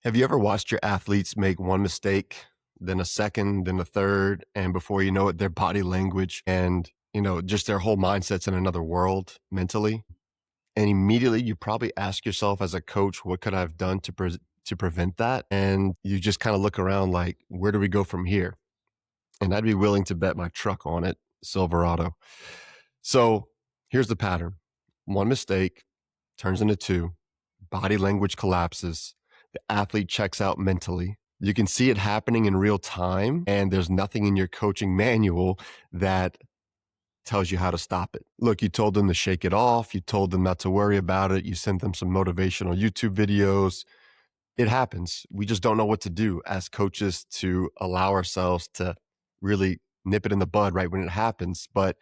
Have you ever watched your athletes make one mistake, then a second, then a third, and before you know it, their body language and, just their whole mindset's in another world mentally? And immediately you probably ask yourself as a coach, what could I have done to prevent that? And you just kind of look around like, where do we go from here? And I'd be willing to bet my truck on it, Silverado. So here's the pattern. One mistake turns into two, body language collapses, the athlete checks out mentally. You can see it happening in real time, and there's nothing in your coaching manual that tells you how to stop it. Look, you told them to shake it off, you told them not to worry about it, you sent them some motivational YouTube videos. It happens. We just don't know what to do as coaches to allow ourselves to really nip it in the bud right when it happens. But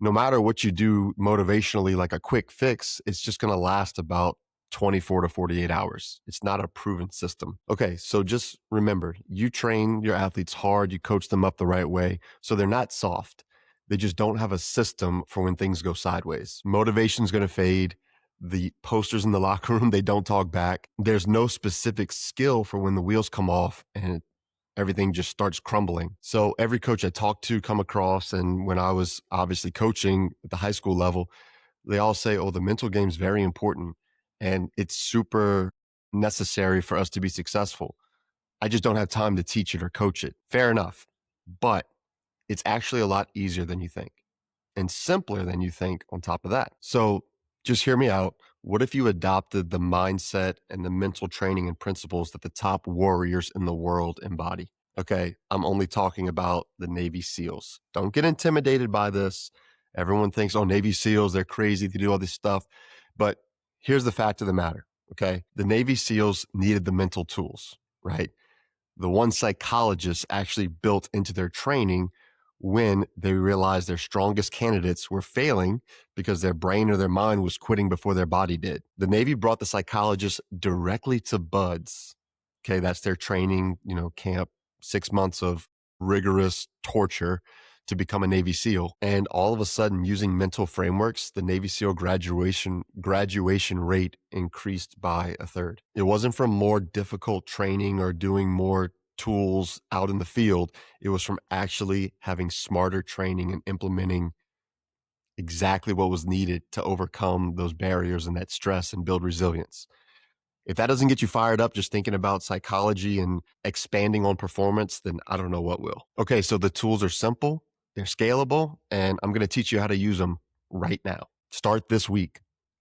no matter what you do motivationally, like a quick fix, it's just going to last about 24 to 48 hours. It's not a proven system. Okay, so just remember, you train your athletes hard, you coach them up the right way, so they're not soft. They just don't have a system for when things go sideways. Motivation's going to fade. The posters in the locker room, they don't talk back. There's no specific skill for when the wheels come off and everything just starts crumbling. So every coach I talked to come across, and when I was obviously coaching at the high school level, they all say, oh, the mental game is very important and it's super necessary for us to be successful. I just don't have time to teach it or coach it. Fair enough. But it's actually a lot easier than you think and simpler than you think on top of that. So just hear me out. What if you adopted the mindset and the mental training and principles that the top warriors in the world embody? Okay, I'm only talking about the Navy SEALs. Don't get intimidated by this. Everyone thinks, oh, Navy SEALs, they're crazy to do all this stuff. But here's the fact of the matter, okay? The Navy SEALs needed the mental tools, right? The one psychologist actually built into their training when they realized their strongest candidates were failing because their brain or their mind was quitting before their body did. The Navy brought the psychologist directly to BUD/S. Okay, that's their training, camp, 6 months of rigorous torture to become a Navy SEAL. And all of a sudden, using mental frameworks, the Navy SEAL graduation rate increased by a third. It wasn't from more difficult training or doing more tools out in the field. It was from actually having smarter training and implementing exactly what was needed to overcome those barriers and that stress and build resilience. If that doesn't get you fired up just thinking about psychology and expanding on performance, then I don't know what will. Okay, so the tools are simple, they're scalable, and I'm going to teach you how to use them right now. Start this week.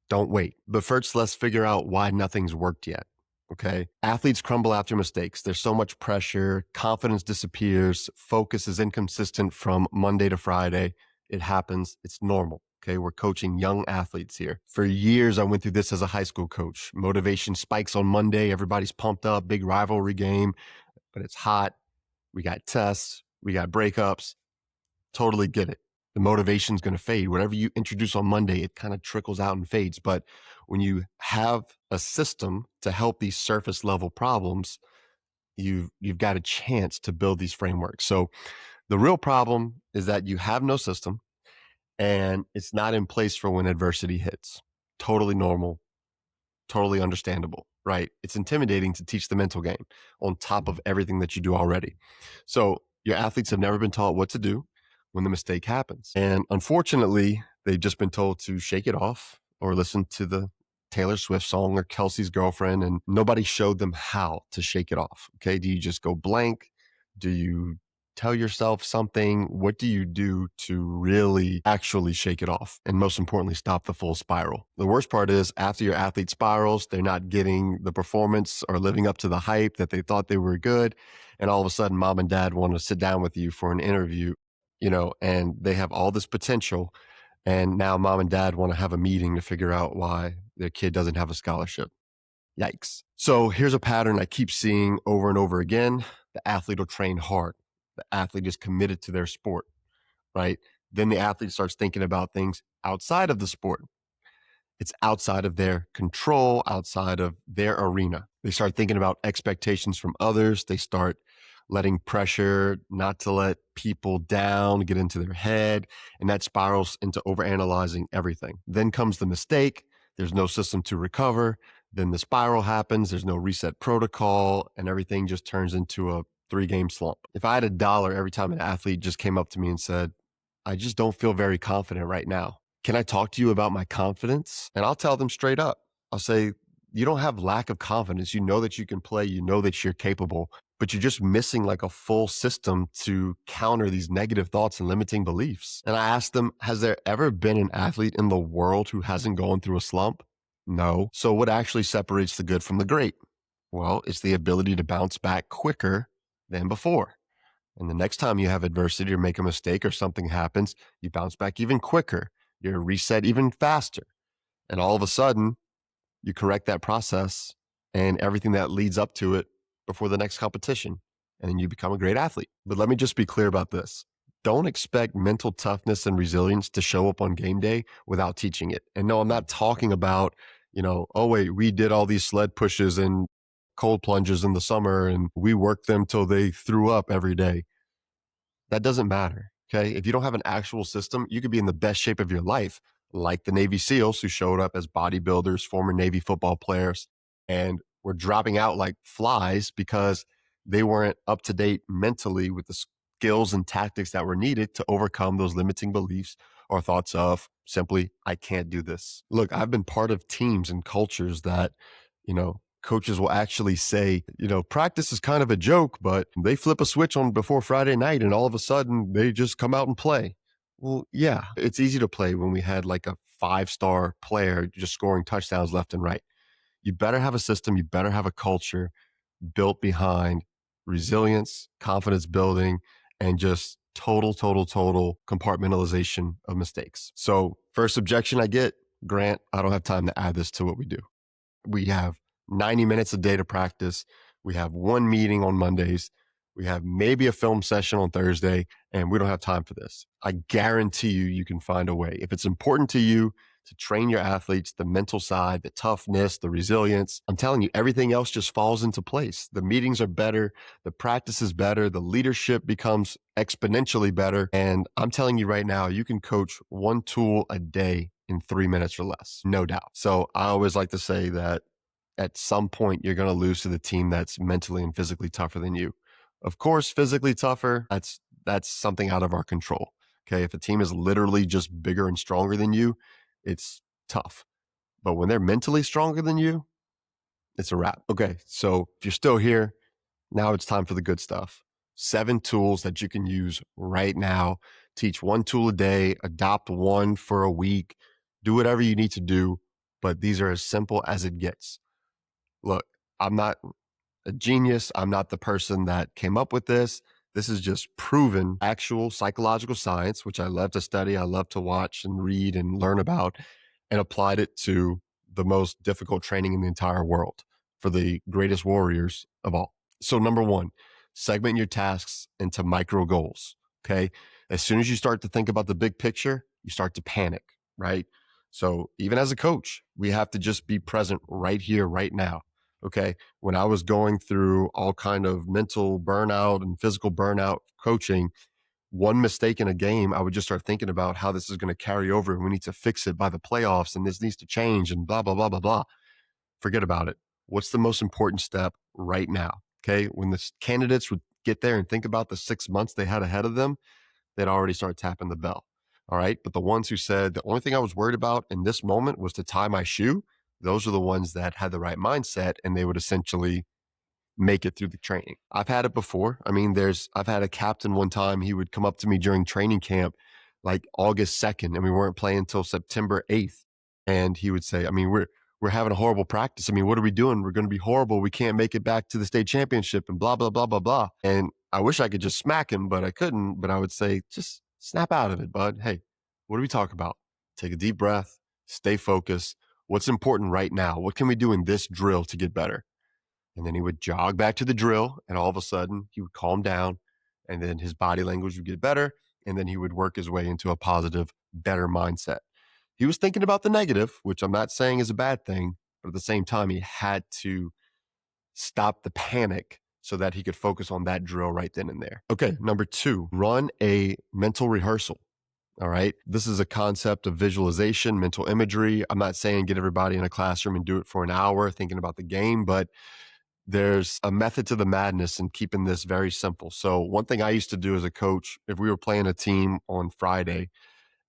Don't wait. But first, let's figure out why nothing's worked yet. Okay. Athletes crumble after mistakes. There's so much pressure. Confidence disappears. Focus is inconsistent from Monday to Friday. It happens. It's normal. Okay. We're coaching young athletes here. For years, I went through this as a high school coach. Motivation spikes on Monday. Everybody's pumped up. Big rivalry game, but it's hot. We got tests. We got breakups. Totally get it. The motivation is going to fade. Whatever you introduce on Monday, it kind of trickles out and fades. But when you have a system to help these surface level problems, you've got a chance to build these frameworks. So the real problem is that you have no system and it's not in place for when adversity hits. Totally normal, totally understandable, right? It's intimidating to teach the mental game on top of everything that you do already. So your athletes have never been taught what to do when the mistake happens. And unfortunately, they've just been told to shake it off or listen to the Taylor Swift song or Kelsey's Girlfriend, and nobody showed them how to shake it off. Okay. Do you just go blank? Do you tell yourself something? What do you do to really actually shake it off? And most importantly, stop the full spiral. The worst part is after your athlete spirals, they're not getting the performance or living up to the hype that they thought they were good. And all of a sudden, mom and dad want to sit down with you for an interview, and they have all this potential. And now mom and dad want to have a meeting to figure out why their kid doesn't have a scholarship. Yikes. So here's a pattern I keep seeing over and over again. The athlete will train hard. The athlete is committed to their sport, right? Then the athlete starts thinking about things outside of the sport. It's outside of their control, outside of their arena. They start thinking about expectations from others. They start letting pressure not to let people down get into their head, and that spirals into overanalyzing everything. Then comes the mistake. There's no system to recover. Then the spiral happens. There's no reset protocol and everything just turns into a 3-game slump. If I had $1 every time an athlete just came up to me and said, I just don't feel very confident right now. Can I talk to you about my confidence? And I'll tell them straight up. I'll say, you don't have lack of confidence. You know that you can play. You know that you're capable, but you're just missing like a full system to counter these negative thoughts and limiting beliefs. And I asked them, has there ever been an athlete in the world who hasn't gone through a slump? No. So what actually separates the good from the great? Well, it's the ability to bounce back quicker than before. And the next time you have adversity or make a mistake or something happens, you bounce back even quicker. You're reset even faster. And all of a sudden, you correct that process and everything that leads up to it before the next competition. And then you become a great athlete. But let me just be clear about this. Don't expect mental toughness and resilience to show up on game day without teaching it. And no, I'm not talking about, oh, wait, we did all these sled pushes and cold plunges in the summer and we worked them till they threw up every day. That doesn't matter. Okay. If you don't have an actual system, you could be in the best shape of your life, like the Navy SEALs who showed up as bodybuilders, former Navy football players, and were dropping out like flies because they weren't up to date mentally with the skills and tactics that were needed to overcome those limiting beliefs or thoughts of simply, I can't do this. Look, I've been part of teams and cultures that, coaches will actually say, practice is kind of a joke, but they flip a switch on before Friday night and all of a sudden they just come out and play. Well, yeah, it's easy to play when we had like a 5-star player just scoring touchdowns left and right. You better have a system. You better have a culture built behind resilience, confidence building, and just total compartmentalization of mistakes. So first objection I get, Grant, I don't have time to add this to what we do. We have 90 minutes a day to practice. We have one meeting on Mondays. We have maybe a film session on Thursday, and we don't have time for this. I guarantee you can find a way. If it's important to you to train your athletes, the mental side, the toughness, the resilience, I'm telling you, everything else just falls into place. The meetings are better. The practice is better. The leadership becomes exponentially better. And I'm telling you right now, you can coach one tool a day in 3 minutes or less, no doubt. So I always like to say that at some point you're going to lose to the team that's mentally and physically tougher than you. Of course, physically tougher, that's something out of our control. Okay. If a team is literally just bigger and stronger than you, it's tough. But when they're mentally stronger than you, it's a wrap. Okay. So if you're still here, now it's time for the good stuff. 7 tools that you can use right now. Teach one tool a day, adopt one for a week, do whatever you need to do. But these are as simple as it gets. Look, I'm not a genius. I'm not the person that came up with this. This is just proven actual psychological science, which I love to study. I love to watch and read and learn about, and applied it to the most difficult training in the entire world for the greatest warriors of all. So number 1, segment your tasks into micro goals. Okay. As soon as you start to think about the big picture, you start to panic, right? So even as a coach, we have to just be present right here, right now. Okay. When I was going through all kind of mental burnout and physical burnout coaching, one mistake in a game, I would just start thinking about how this is going to carry over and we need to fix it by the playoffs and this needs to change and blah, blah, blah, blah, blah. Forget about it. What's the most important step right now? Okay. When the candidates would get there and think about the 6 months they had ahead of them, they'd already start tapping the bell. All right. But the ones who said the only thing I was worried about in this moment was to tie my shoe, those are the ones that had the right mindset and they would essentially make it through the training. I've had it before. I mean, I've had a captain one time, he would come up to me during training camp, like August 2nd, and we weren't playing until September 8th. And he would say, I mean, we're having a horrible practice. I mean, what are we doing? We're going to be horrible. We can't make it back to the state championship and blah, blah, blah, blah, blah. And I wish I could just smack him, but I couldn't. But I would say, just snap out of it, bud. Hey, what do we talk about? Take a deep breath, stay focused. What's important right now? What can we do in this drill to get better? And then he would jog back to the drill, and all of a sudden he would calm down, and then his body language would get better, and then he would work his way into a positive, better mindset. He was thinking about the negative, which I'm not saying is a bad thing, but at the same time, he had to stop the panic so that he could focus on that drill right then and there. Okay, number 2, run a mental rehearsal. All right. This is a concept of visualization, mental imagery. I'm not saying get everybody in a classroom and do it for an hour thinking about the game, but there's a method to the madness in keeping this very simple. So, one thing I used to do as a coach, if we were playing a team on Friday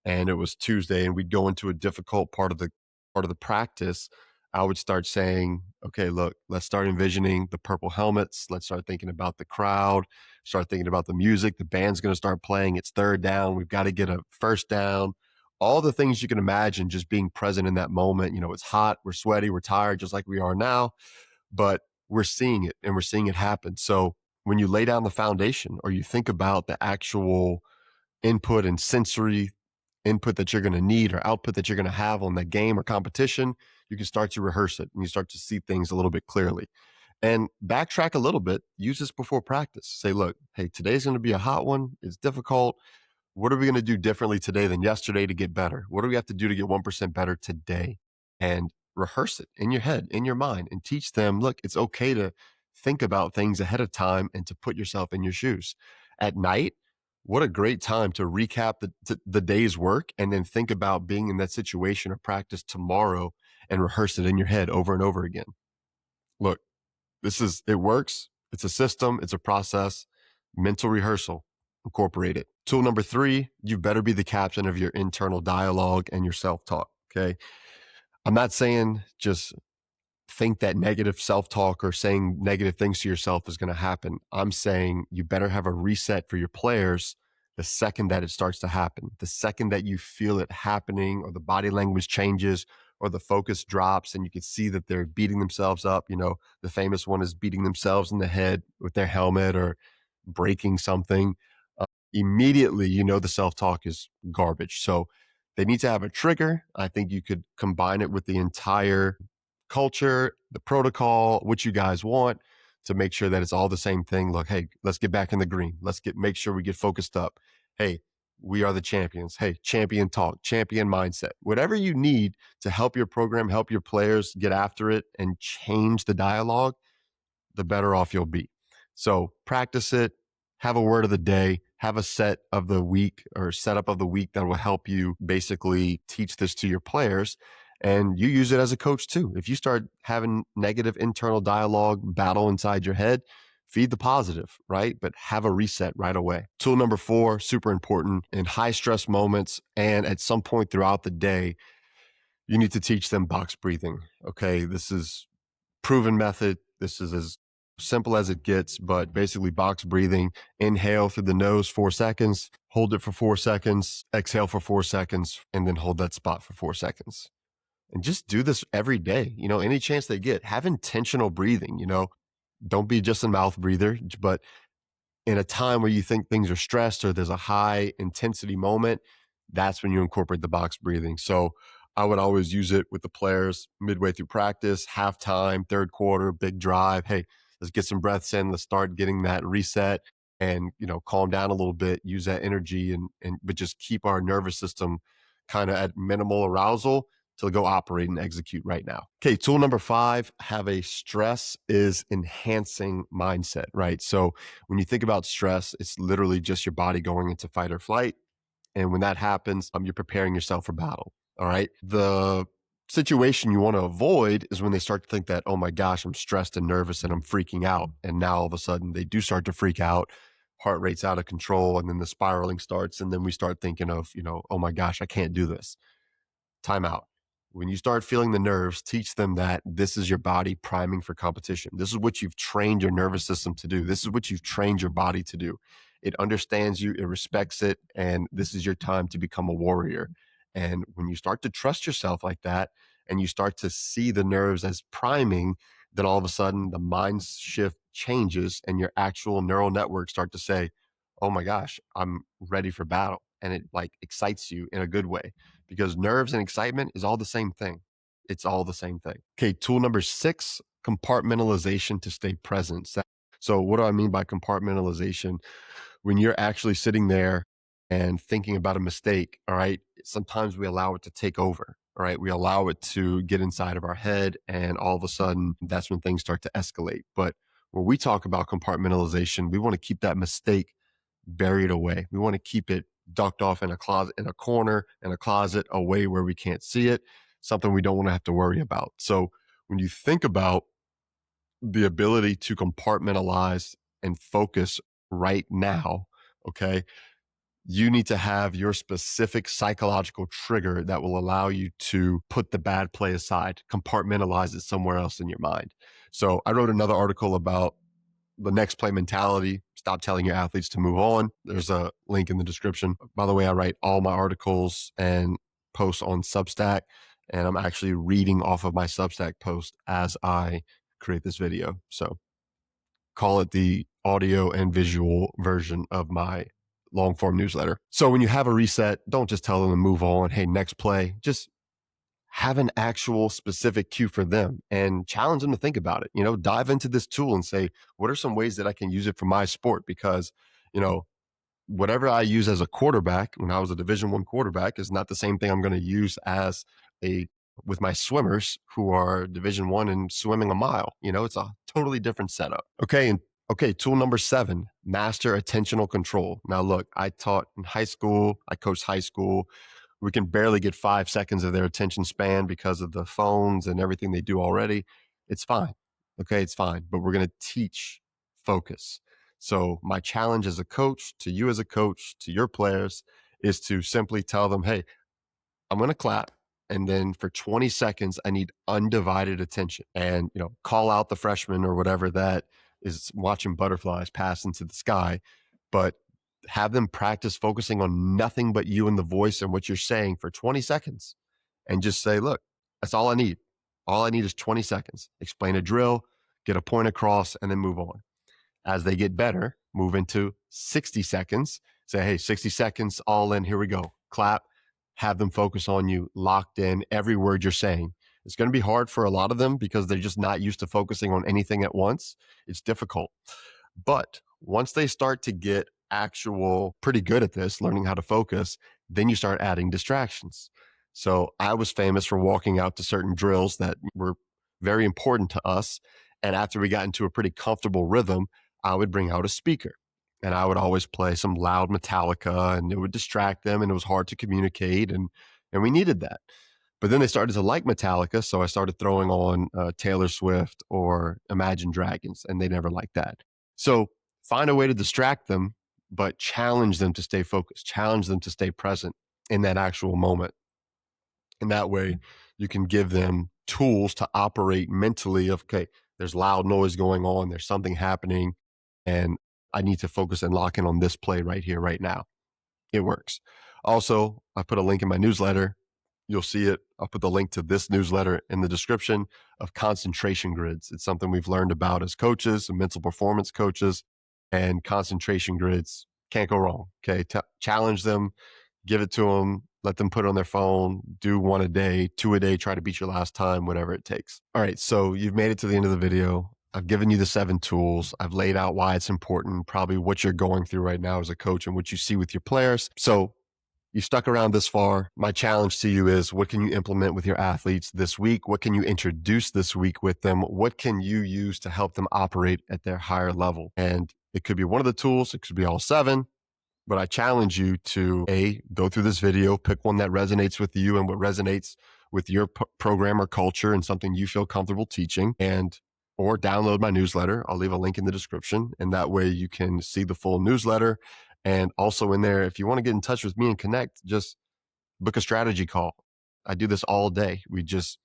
and it was Tuesday and we'd go into a difficult part of the practice, I would start saying, okay, look, let's start envisioning the purple helmets. Let's start thinking about the crowd, start thinking about the music. The band's going to start playing. It's third down. We've got to get a first down. All the things you can imagine just being present in that moment. You know, it's hot, we're sweaty, we're tired, just like we are now, but we're seeing it and we're seeing it happen. So when you lay down the foundation or you think about the actual input and sensory input that you're going to need or output that you're going to have on that game or competition, you can start to rehearse it and you start to see things a little bit clearly. And backtrack a little bit, use this before practice. Say, look, hey, today's going to be a hot one. It's difficult. What are we going to do differently today than yesterday to get better? What do we have to do to get 1% better today? And rehearse it in your head, in your mind, and teach them, look, it's okay to think about things ahead of time and to put yourself in your shoes. At night, what a great time to recap the day's work and then think about being in that situation or practice tomorrow and rehearse it in your head over and over again. Look, it works. It's a system. It's a process. Mental rehearsal, incorporate it. Tool number 3, you better be the captain of your internal dialogue and your self-talk. Okay. I'm not saying just think that negative self-talk or saying negative things to yourself is going to happen. I'm saying you better have a reset for your players the second that it starts to happen. The second that you feel it happening or the body language changes or the focus drops and you can see that they're beating themselves up. You know, the famous one is beating themselves in the head with their helmet or breaking something. Immediately, you know, the self-talk is garbage. So they need to have a trigger. I think you could combine it with the entire culture, the protocol, what you guys want to make sure that it's all the same thing. Look, hey, let's get back in the green. Make sure we get focused up. Hey, we are the champions. Hey, champion talk, champion mindset, whatever you need to help your program, help your players get after it and change the dialogue, the better off you'll be. So practice it, have a word of the day, have a set of the week or setup of the week that will help you basically teach this to your players. And you use it as a coach too. If you start having negative internal dialogue battle inside your head, feed the positive, right? But have a reset right away. Tool number 4, super important in high stress moments and at some point throughout the day, you need to teach them box breathing. Okay. This is proven method. This is as simple as it gets, but basically box breathing, inhale through the nose 4 seconds, hold it for 4 seconds, exhale for 4 seconds, and then hold that spot for 4 seconds. And just do this every day. You know, any chance they get, have intentional breathing, you know, don't be just a mouth breather, but in a time where you think things are stressed or there's a high intensity moment, that's when you incorporate the box breathing. So I would always use it with the players midway through practice, halftime, third quarter, big drive. Hey, let's get some breaths in. Let's start getting that reset and, you know, calm down a little bit, use that energy but just keep our nervous system kind of at minimal arousal to go operate and execute right now. Okay, tool number 5, have a stress is enhancing mindset, right? So when you think about stress, it's literally just your body going into fight or flight. And when that happens, you're preparing yourself for battle. All right. The situation you want to avoid is when they start to think that, oh my gosh, I'm stressed and nervous and I'm freaking out. And now all of a sudden they do start to freak out, heart rate's out of control, and then the spiraling starts. And then we start thinking of, you know, oh my gosh, I can't do this. Time out. When you start feeling the nerves, teach them that this is your body priming for competition. This is what you've trained your nervous system to do. This is what you've trained your body to do. It understands you, it respects it, and this is your time to become a warrior. And when you start to trust yourself like that, and you start to see the nerves as priming, then all of a sudden the mind shift changes and your actual neural networks start to say, oh my gosh, I'm ready for battle. And it like excites you in a good way because nerves and excitement is all the same thing. It's all the same thing. Okay, tool number 6, compartmentalization to stay present. So, what do I mean by compartmentalization? When you're actually sitting there and thinking about a mistake, all right, sometimes we allow it to take over. All right, we allow it to get inside of our head, and all of a sudden, that's when things start to escalate. But when we talk about compartmentalization, we want to keep that mistake buried away. We want to keep it ducked off in a closet, in a corner, in a closet, away where we can't see it, something we don't want to have to worry about. So when you think about the ability to compartmentalize and focus right now, okay, you need to have your specific psychological trigger that will allow you to put the bad play aside, compartmentalize it somewhere else in your mind. So I wrote another article about the next play mentality. Stop telling your athletes to move on. There's a link in the description. By the way, I write all my articles and posts on Substack, and I'm actually reading off of my Substack post as I create this video. So call it the audio and visual version of my long form newsletter. So when you have a reset, don't just tell them to move on. Hey, next play. Just have an actual specific cue for them and challenge them to think about it. Dive into this tool and say, what are some ways that I can use it for my sport? Because, whatever I use as a quarterback when I was a Division I quarterback is not the same thing I'm going to use with my swimmers who are Division I and swimming a mile. It's a totally different setup. Okay, tool number 7, master attentional control. Now, look, I taught in high school. I coached high school. We can barely get 5 seconds of their attention span because of the phones and everything they do already. It's fine. Okay, it's fine. But we're going to teach focus. So my challenge as a coach, to you as a coach, to your players, is to simply tell them, hey, I'm going to clap. And then for 20 seconds, I need undivided attention. And, call out the freshman or whatever that is watching butterflies pass into the sky. But have them practice focusing on nothing but you and the voice and what you're saying for 20 seconds. And just say, look, that's all I need. All I need is 20 seconds. Explain a drill, get a point across, and then move on. As they get better, move into 60 seconds. Say, hey, 60 seconds, all in, here we go. Clap, have them focus on you, locked in, every word you're saying. It's going to be hard for a lot of them because they're just not used to focusing on anything at once. It's difficult. But once they start to get pretty good at this, learning how to focus, then you start adding distractions. So I was famous for walking out to certain drills that were very important to us. And after we got into a pretty comfortable rhythm, I would bring out a speaker and I would always play some loud Metallica, and it would distract them and it was hard to communicate. And we needed that. But then they started to like Metallica. So I started throwing on Taylor Swift or Imagine Dragons, and they never liked that. So find a way to distract them, but challenge them to stay focused, challenge them to stay present in that actual moment. And that way you can give them tools to operate mentally of, okay, there's loud noise going on, there's something happening, and I need to focus and lock in on this play right here, right now. It works. Also, I put a link in my newsletter. You'll see it. I'll put the link to this newsletter in the description of concentration grids. It's something we've learned about as coaches and mental performance coaches, and concentration grids can't go wrong. Okay. Challenge them, give it to them, let them put it on their phone, do 1 a day, 2 a day, try to beat your last time, whatever it takes. All right. So you've made it to the end of the video. I've given you the 7 tools. I've laid out why it's important, probably what you're going through right now as a coach and what you see with your players. So you stuck around this far. My challenge to you is, what can you implement with your athletes this week? What can you introduce this week with them? What can you use to help them operate at their higher level? And it could be one of the tools. It could be all 7. But I challenge you to go through this video, pick one that resonates with you and what resonates with your program or culture and something you feel comfortable teaching, or download my newsletter. I'll leave a link in the description, and that way you can see the full newsletter. And also in there, if you want to get in touch with me and connect, just book a strategy call. I do this all day. We just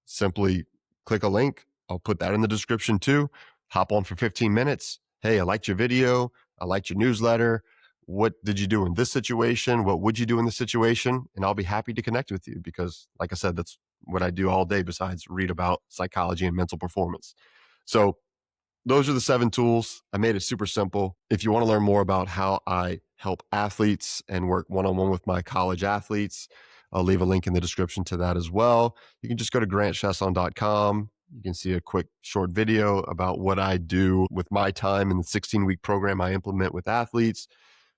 simply click a link. I'll put that in the description too. Hop on for 15 minutes. Hey, I liked your video. I liked your newsletter. What did you do in this situation? What would you do in this situation? And I'll be happy to connect with you because, like I said, that's what I do all day besides read about psychology and mental performance. So those are the 7 tools. I made it super simple. If you want to learn more about how I help athletes and work one-on-one with my college athletes, I'll leave a link in the description to that as well. You can just go to grantchesson.com. You can see a quick short video about what I do with my time in the 16-week program I implement with athletes,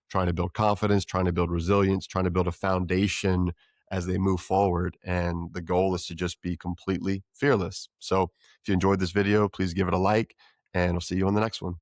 trying to build confidence, trying to build resilience, trying to build a foundation as they move forward. And the goal is to just be completely fearless. So if you enjoyed this video, please give it a like, and I'll see you on the next one.